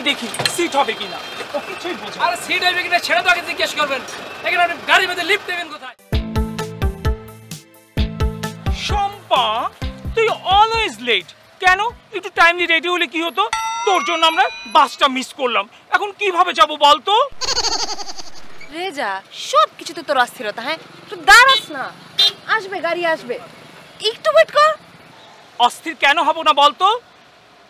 আগে দেখি সিট হবে কিনা। ও কিছুই বোঝে না। আরে সিট হবে কিনা সেটা তো আগে জিজ্ঞেস করবেন। এখানে আপনি গাড়ির মধ্যে লিফট নেবেন কোথায়? শম্পা, তুই অলওয়েজ লেট। কেন? একটু টাইমলি রেডি হলে কি হতো? তোর জন্য আমরা বাসটা মিস করলাম। এখন কিভাবে যাব বলতো? রেজা, সব কিছুতে তোর অস্থিরতা। হ্যাঁ, তুই দাঁড়াস না, আসবে গাড়ি আসবে, একটু ওয়েট কর। অস্থির কেন হব না বলতো?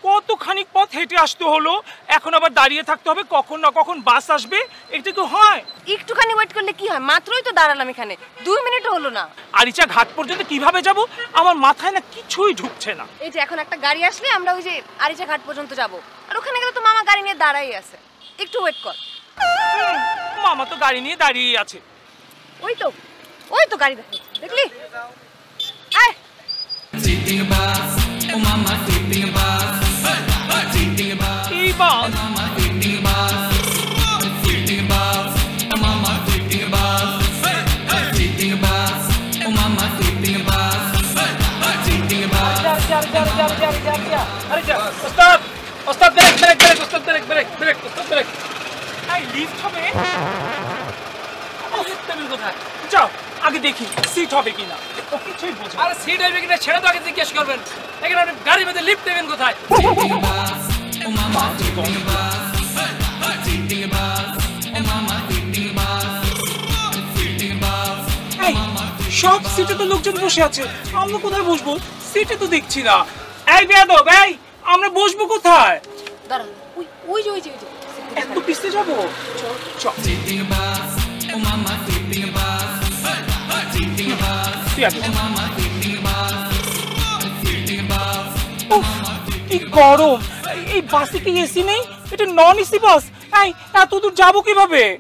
কতখানি পথ হেঁটে আসতে হলো, এখন আবার দাঁড়িয়ে থাকতে হবে কখন না কখন বাস আসবে। এটা তো হয়? একটুখানি ওয়েট করলে কি হয়? মাত্রই তো দাঁড়ালাম এখানে, 2 মিনিটও হলো না। আরিচা ঘাট পর্যন্ত কিভাবে যাব? আমার মাথায় না কিছুই ঢুকছে না। এই যে এখন একটা গাড়ি আসলে আমরা ওই যে আরিচা ঘাট পর্যন্ত যাব, আর ওখানে গেলে তো মামা গাড়ি নিয়ে দাঁড়াই আছে। একটু ওয়েট কর। মামা তো গাড়ি নিয়ে দাঁড়িয়ে আছে। ওই তো গাড়ি দেখলি? আয় এই বাস লিফট হবে? যাও আগে দেখি সিট হবে কিনা। ও কিছুই বোঝে না। আরে সিট হবে কিনা সেটা তো আগে জিজ্ঞেস করবেন। এখানে আপনি গাড়ির মধ্যে লিফট নেবেন কোথায়? সব সিটে তো লোকজন বসে আছে, আমরা কোথায় বসবো? সিটে তো দেখছি না। এই বেয়াদব, এই আমরা বসবো কোথায়? দাঁড়া, ওই যে এত পিছতে যাবো? চল কি গরম! এই বাসে কি এসি নেই? এটা নন এসি বাস। এই এত দূর যাবো কিভাবে?